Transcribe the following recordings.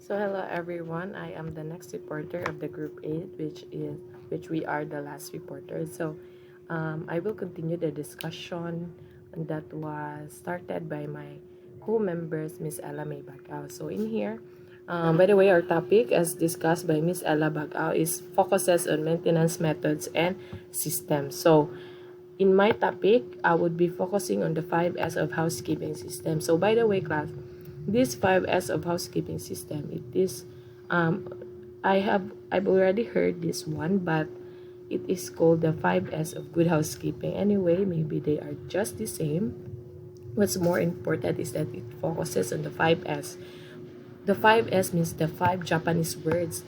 So hello everyone. I am the next reporter of the group 8, which we are the last reporter. So I will continue the discussion that was started by my co-members, Miss Ella May Bagao. So in here, by the way, our topic as discussed by Miss Ella Bagao is focuses on maintenance methods and systems. So in my topic, I would be focusing on the 5S of housekeeping system. So by the way, class, this 5S of housekeeping system, it is, I've already heard this one, but it is called the 5S of good housekeeping. Anyway, maybe they are just the same. What's more important is that it focuses on the 5S. The 5S means the five Japanese words.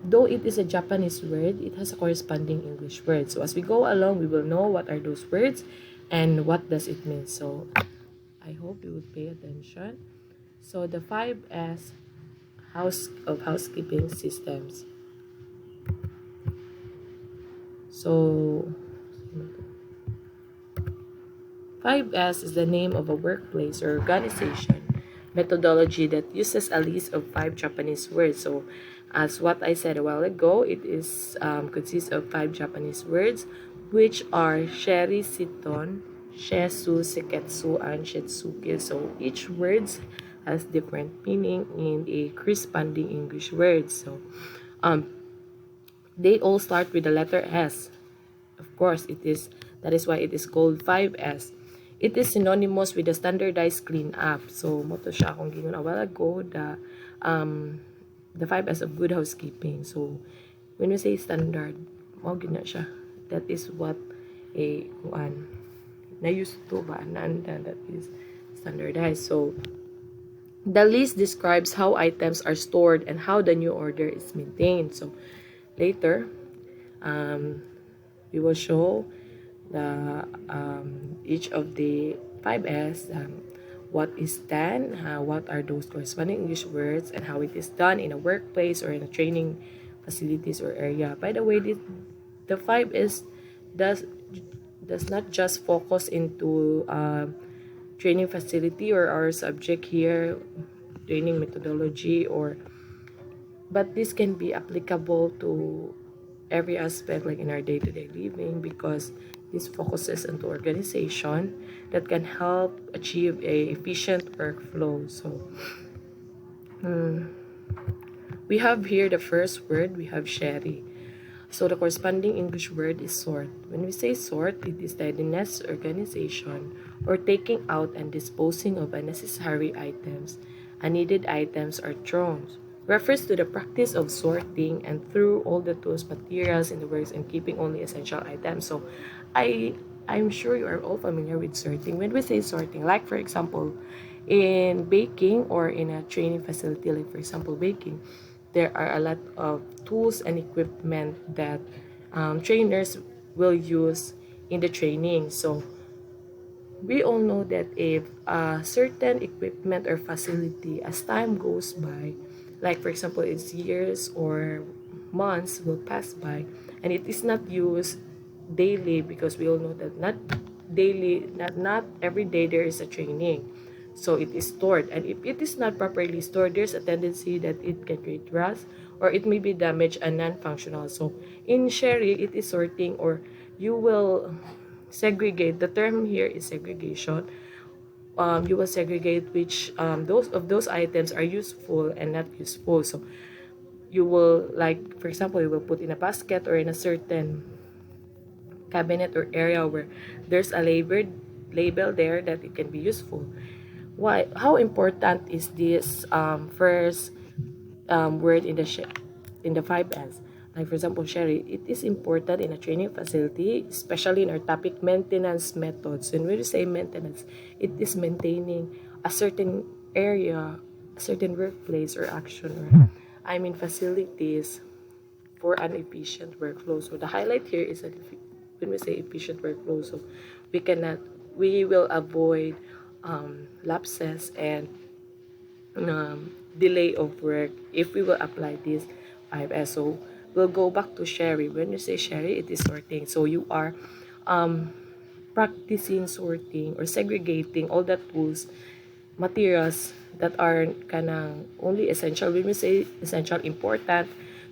Though it is a Japanese word, it has a corresponding English word. So as we go along, we will know what are those words and what does it mean. So I hope you would pay attention. So the 5S housekeeping systems. So 5S is the name of a workplace or organization methodology that uses a list of five Japanese words. So, as what I said a while ago, it is consists of five Japanese words, which are sheri, siton, shesu, seketsu, and shitsuke. So, each words has different meaning in a corresponding English word. So, um, they all start with the letter S. Of course, it is that is why it is called 5S. It is synonymous with the standardized cleanup. So, mo to siya akong gingon a while ago, the 5S of good housekeeping. So, when we say standard, mo gina siya. That is what a kuan na used to ba naanda that is standardized. So, the list describes how items are stored and how the new order is maintained. So, later, we will show the each of the 5S, what is done, what are those corresponding English words, and how it is done in a workplace or in a training facilities or area. By the way, the 5S does not just focus into training facility or our subject here, training methodology, or but this can be applicable to every aspect like in our day-to-day living, because this focuses into organization that can help achieve a efficient workflow. So we have here the first word, we have sheri. So the corresponding English word is sort. When we say sort, it is the next organization or taking out and disposing of unnecessary items. Unneeded items are thrown. Refers to the practice of sorting and through all the tools, materials in the works and keeping only essential items. So I'm sure you are all familiar with sorting. When we say sorting, like for example, in baking or in a training facility, like for example, baking, there are a lot of tools and equipment that trainers will use in the training. So we all know that if a certain equipment or facility, as time goes by, like for example, it's years or months will pass by, and it is not used daily, because we all know that not every day there is a training. So it is stored, and if it is not properly stored, there's a tendency that it can create rust or it may be damaged and non-functional. So in Sherry, it is sorting, or you will segregate. The term here is segregation. You will segregate which those items are useful and not useful. So you will, like for example, you will put in a basket or in a certain cabinet or area where there's a label there that it can be useful. Why? How important is this first word in the 5S? Like for example, Sherry, it is important in a training facility, especially in our topic maintenance methods. And when we say maintenance, it is maintaining a certain area, a certain workplace or action, or I mean facilities for an efficient workflow. So the highlight here is that when we say efficient workflow, so we will avoid lapses and delay of work if we will apply this 5S. So we'll go back to Sherry. When you say Sherry, it is sorting. So you are practicing sorting or segregating all the tools, materials that are kanang only essential. When we say essential, important,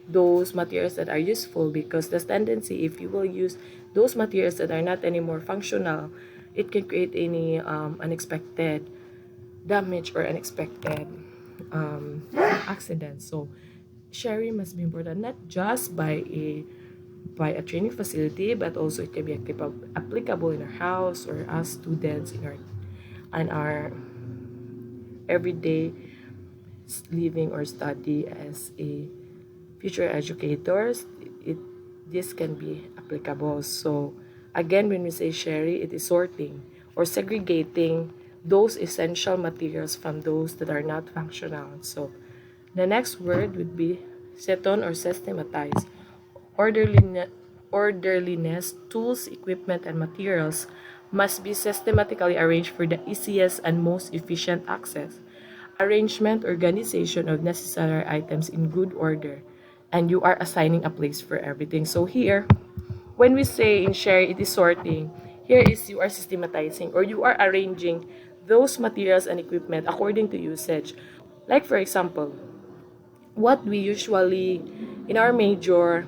those materials that are useful, because there's tendency if you will use those materials that are not anymore functional, it can create any unexpected damage or unexpected accidents. So sharing must be important not just by a training facility, but also it can be applicable in our house or as students in our everyday living or study as a future educators. it this can be applicable. So again, when we say sharing, it is sorting or segregating those essential materials from those that are not functional. So the next word would be seton or systematize. Orderliness, tools, equipment, and materials must be systematically arranged for the easiest and most efficient access. Arrangement, organization of necessary items in good order, and you are assigning a place for everything. So here, when we say in share, it is sorting. Here is you are systematizing or you are arranging those materials and equipment according to usage. Like for example, what we usually in our major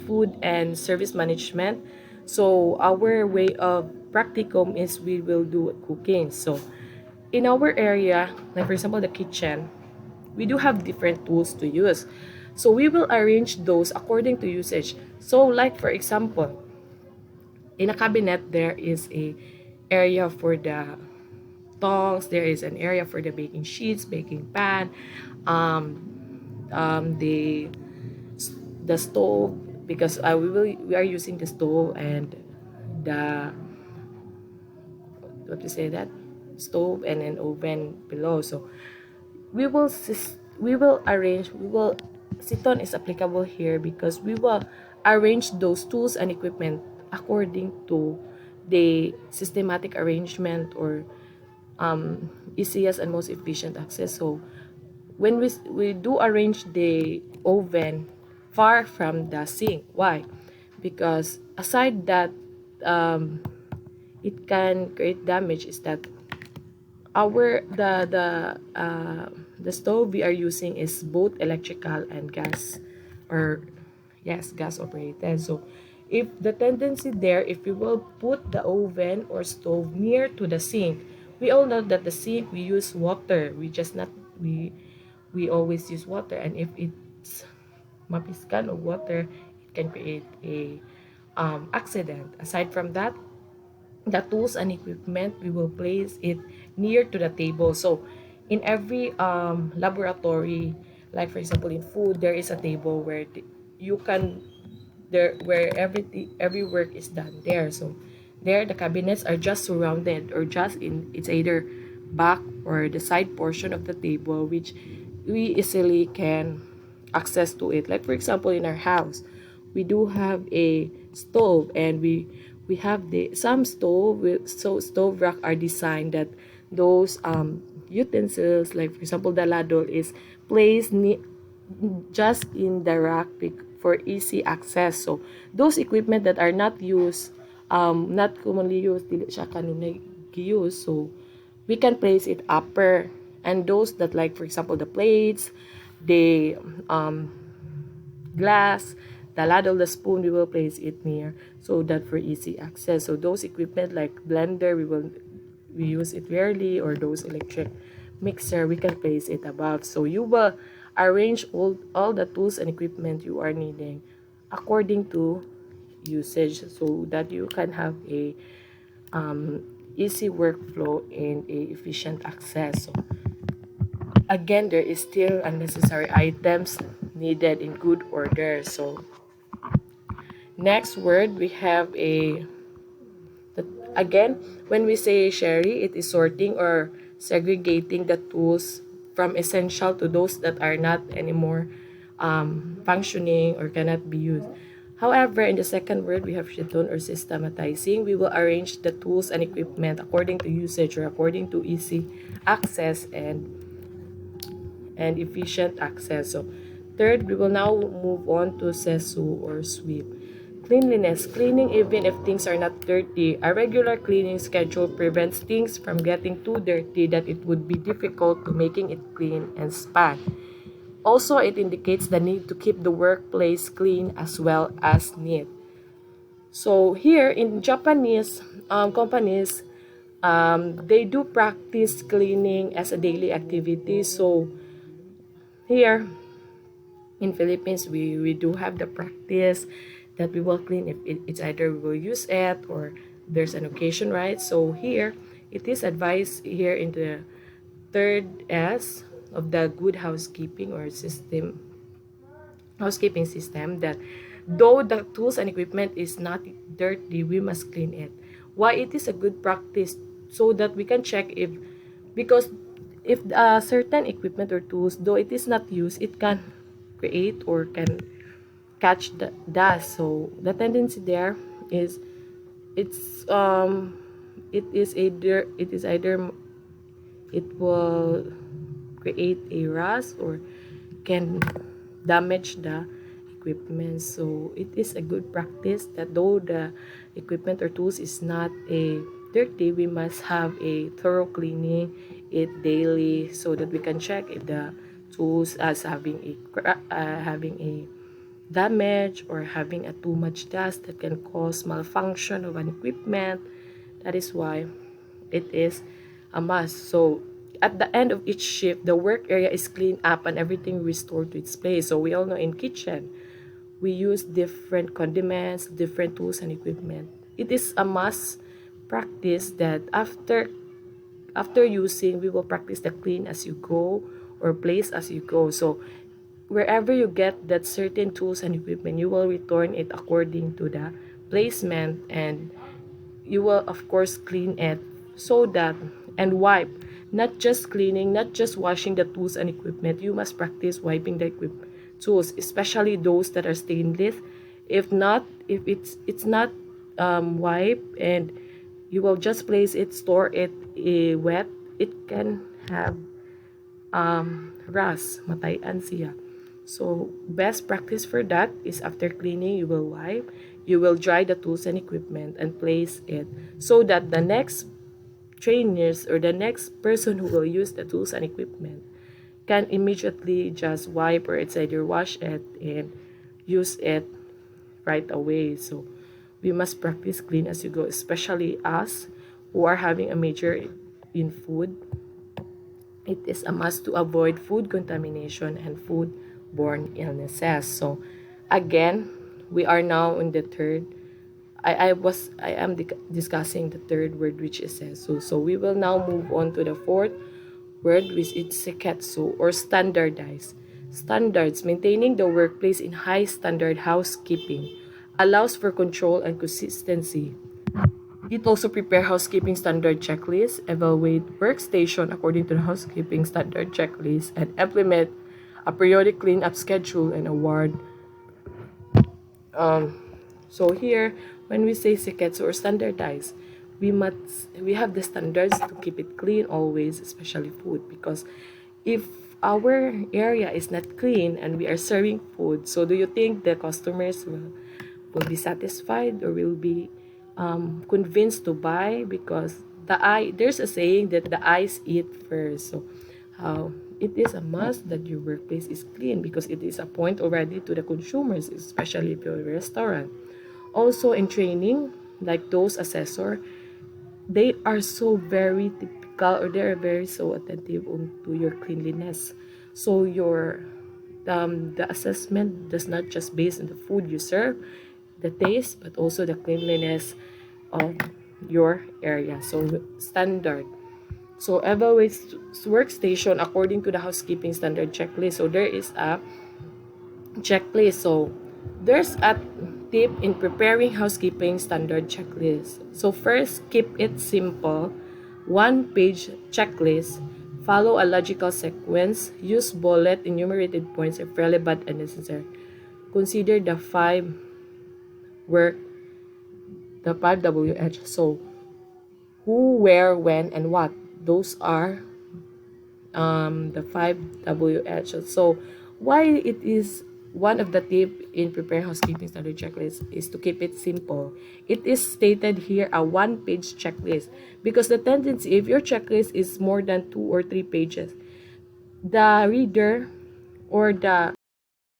food and service management. So our way of practicum is we will do cooking. So in our area, like for example the kitchen, we do have different tools to use. So we will arrange those according to usage. So like for example, in a cabinet there is a area for the tongs, there is an area for the baking sheets, baking pan, the stove, because we are using the stove and the what to say that stove and an oven below. So we will arrange, we will sit-on is applicable here because we will arrange those tools and equipment according to the systematic arrangement or easiest and most efficient access. So when we do arrange the oven far from the sink, why? Because aside that it can create damage, is that our the stove we are using is both electrical and gas, or yes, gas operated. So if the tendency there, if we will put the oven or stove near to the sink, we all know that the sink we use water, we just not we always use water, and if it's mapiskan of water, it can create a accident. Aside from that, the tools and equipment, we will place it near to the table. So in every laboratory, like for example in food, there is a table where you can there where every work is done there. So there the cabinets are just surrounded or just in, it's either back or the side portion of the table, which we easily can access to it. Like for example in our house, we do have a stove, and we have the some so stove rack are designed that those utensils, like for example the ladle, is placed just in the rack for easy access. So those equipment that are not used, not commonly used, dili siya kanunay giuse, so we can place it upper. And those that, like for example the plates, the glass, the ladle, the spoon, we will place it near so that for easy access. So those equipment like blender, we use it rarely, or those electric mixer, we can place it above. So you will arrange all the tools and equipment you are needing according to usage, so that you can have a easy workflow and a efficient access. So again, there is still unnecessary items needed in good order. So next word, we have again, when we say Sherry, it is sorting or segregating the tools from essential to those that are not anymore functioning or cannot be used. However, in the second word, we have shiton or systematizing. We will arrange the tools and equipment according to usage or according to easy access and efficient access. So third, we will now move on to sesu or sweep. Cleanliness. Cleaning even if things are not dirty. A regular cleaning schedule prevents things from getting too dirty that it would be difficult to making it clean and span. Also, it indicates the need to keep the workplace clean as well as neat. So here in Japanese companies, they do practice cleaning as a daily activity. So here in Philippines, we do have the practice that we will clean if it's either we will use it or there's an occasion, right? So here, it is advised here in the third S of the good housekeeping or housekeeping system that though the tools and equipment is not dirty, we must clean it. Why it is a good practice so that we can check if because if certain equipment or tools though it is not used, it can create or can catch the dust. So the tendency there is it's it is either it will create a rust or can damage the equipment. So it is a good practice that though the equipment or tools is not a dirty, we must have a thorough cleaning it daily so that we can check if the tools as having a damage or having a too much dust that can cause malfunction of an equipment. That is why it is a must. So at the end of each shift, the work area is cleaned up and everything restored to its place. So we all know in kitchen, we use different condiments, different tools and equipment. It is a must practice that after using, we will practice the clean as you go or place as you go. So wherever you get that certain tools and equipment, you will return it according to the placement and you will of course clean it so that and wipe, not just cleaning, not just washing the tools and equipment. You must practice wiping the tools, especially those that are stainless. If not, if it's not wiped and you will just place it, store it wet, it can have rust, matayan siya. So best practice for that is after cleaning, you will wipe, you will dry the tools and equipment and place it so that the next trainers or the next person who will use the tools and equipment can immediately just wipe or it's either wash it and use it right away. So we must practice clean as you go, especially us who are having a major in food. It is a must to avoid food contamination and food-borne illnesses. So again, we are now in the third. I am discussing the third word, which is sensu. So we will now move on to the fourth word, which is seketsu or standardized. Standards. Maintaining the workplace in high standard housekeeping allows for control and consistency. It also prepare housekeeping standard checklist, evaluate workstation according to the housekeeping standard checklist, and implement a periodic cleanup schedule and award. So here, when we say seketsu or standardized, we have the standards to keep it clean always, especially food, because if our area is not clean and we are serving food, so do you think the customers will be satisfied or will be convinced to buy? Because there's a saying that the eyes eat first. So it is a must that your workplace is clean because it is a point already to the consumers, especially if you're a restaurant. Also in training, like those assessor, they are so very typical or they are very so attentive to your cleanliness. So your the assessment does not just based on the food you serve, the taste, but also the cleanliness of your area. So standard. So evaluate workstation according to the housekeeping standard checklist. So there is a checklist. So there's a tip in preparing housekeeping standard checklist. So first, keep it simple. One-page checklist. Follow a logical sequence. Use bullet enumerated points if relevant and necessary. Consider the five WH. So who, where, when, and what. Those are the five WH. So why it is one of the tip in preparing housekeeping standard checklist is to keep it simple. It is stated here a one-page checklist because the tendency, if your checklist is more than 2 or 3 pages, the reader or the